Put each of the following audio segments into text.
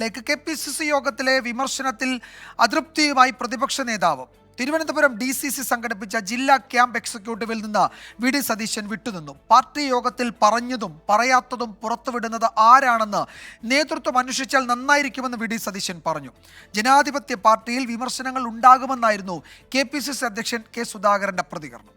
KPCC യോഗത്തിലെ വിമർശനത്തിൽ അതൃപ്തിയുമായി പ്രതിപക്ഷ നേതാവ്. തിരുവനന്തപുരം DCC സംഘടിപ്പിച്ച ജില്ലാ ക്യാമ്പ് എക്സിക്യൂട്ടീവിൽ നിന്ന് വി.ഡി. സതീശൻ വിട്ടുനിന്നു. പാർട്ടി യോഗത്തിൽ പറഞ്ഞതും പറയാത്തതും പുറത്തുവിടുന്നത് ആരാണെന്ന് നേതൃത്വം അന്വേഷിച്ചാൽ നന്നായിരിക്കുമെന്ന് വി.ഡി. സതീശൻ പറഞ്ഞു. ജനാധിപത്യ പാർട്ടിയിൽ വിമർശനങ്ങൾ ഉണ്ടാകുമെന്നായിരുന്നു കെ.പി.സി.സി അധ്യക്ഷൻ കെ. സുധാകരന്റെ പ്രതികരണം.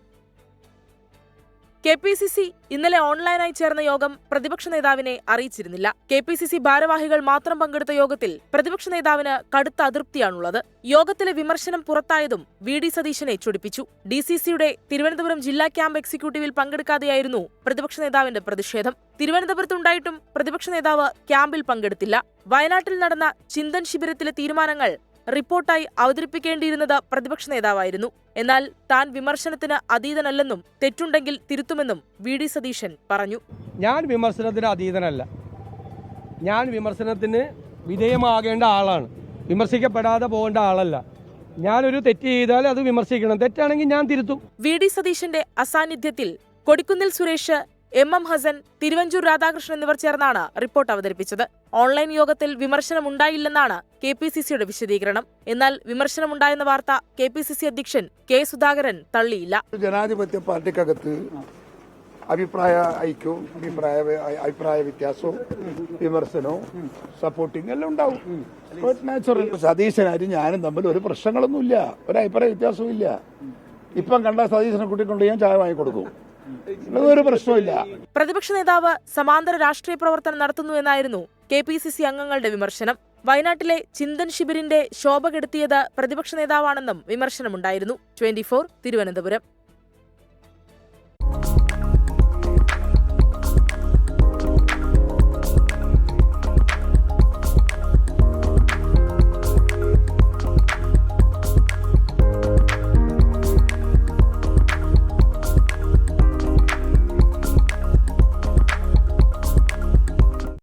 കെ.പി.സി.സി ഇന്നലെ ഓൺലൈനായി ചേർന്ന യോഗം പ്രതിപക്ഷ നേതാവിനെ അറിയിച്ചിരുന്നില്ല. കെ.പി.സി.സി ഭാരവാഹികൾ മാത്രം പങ്കെടുത്ത യോഗത്തിൽ പ്രതിപക്ഷ നേതാവിന് കടുത്ത അതൃപ്തിയാണുള്ളത്. യോഗത്തിലെ വിമർശനം പുറത്തായതും വി.ഡി. സതീശനെ ചൊടിപ്പിച്ചു. DCCയുടെ തിരുവനന്തപുരം ജില്ലാ ക്യാമ്പ് എക്സിക്യൂട്ടീവിൽ പങ്കെടുക്കാതെയായിരുന്നു പ്രതിപക്ഷ നേതാവിന്റെ പ്രതിഷേധം. തിരുവനന്തപുരത്തുണ്ടായിട്ടും പ്രതിപക്ഷ നേതാവ് ക്യാമ്പിൽ പങ്കെടുത്തില്ല. വയനാട്ടിൽ നടന്ന ചിന്തൻ ശിബിരത്തിലെ തീരുമാനങ്ങൾ റിപ്പോർട്ടായി അവതരിപ്പിക്കേണ്ടിയിരുന്നത് പ്രതിപക്ഷ നേതാവായിരുന്നു. എന്നാൽ താൻ വിമർശനത്തിന് അതീതനല്ലെന്നും തെറ്റുണ്ടെങ്കിൽ തിരുത്തുമെന്നും വി.ഡി. സതീശൻ പറഞ്ഞു. ഞാൻ വിമർശനത്തിന് അതീതനല്ല. ഞാൻ വിമർശനത്തിന് വിധേയമാകേണ്ട ആളാണ്. വിമർശിക്കപ്പെടാതെ പോകേണ്ട ആളല്ല. ഞാനൊരു തെറ്റ് ചെയ്താൽ അത് വിമർശിക്കണം. തെറ്റാണെങ്കിൽ ഞാൻ തിരുത്തും. വി.ഡി. സതീശന്റെ അസാന്നിധ്യത്തിൽ കൊടിക്കുന്നിൽ സുരേഷ്, M.M. ഹസൻ, തിരുവഞ്ചൂർ രാധാകൃഷ്ണൻ എന്നിവർ ചേർന്നാണ് റിപ്പോർട്ട് അവതരിപ്പിച്ചത്. ഓൺലൈൻ യോഗത്തിൽ വിമർശനമുണ്ടായില്ലെന്നാണ് കെ.പി.സി.സിയുടെ വിശദീകരണം. എന്നാൽ വിമർശനമുണ്ടായെന്ന വാർത്ത കെ.പി.സി.സി അധ്യക്ഷൻ കെ. സുധാകരൻ തള്ളിയില്ല. ജനാധിപത്യ പാർട്ടിക്കകത്ത് അഭിപ്രായ ഐക്യവും അഭിപ്രായ വ്യത്യാസവും വിമർശനവും സപ്പോർട്ടിങ് എല്ലാം ഉണ്ടാവും. നാച്ചുറൽ. സതീശനായിട്ട് ഞാനും തമ്മിൽ ഒരു പ്രശ്നങ്ങളൊന്നുമില്ല, ഒരു അഭിപ്രായ വ്യത്യാസവും ഇല്ല. ഇപ്പം കണ്ട സതീശനെ കൂട്ടിക്കൊണ്ട് ഞാൻ ചായ വാങ്ങിക്കൊടുക്കും. ഒരു പ്രശ്നമില്ല. പ്രതിപക്ഷ നേതാവ് സമാന്തര രാഷ്ട്രീയ പ്രവർത്തനം നടത്തുന്നു എന്നായിരുന്നു കെ.പി.സി.സി അംഗങ്ങളുടെ വിമർശനം. വയനാട്ടിലെ ചിന്തൻ ശിബിരിന്റെ ശോഭ കെടുത്തിയത് പ്രതിപക്ഷ നേതാവാണെന്നും വിമർശനമുണ്ടായിരുന്നു. 24 തിരുവനന്തപുരം.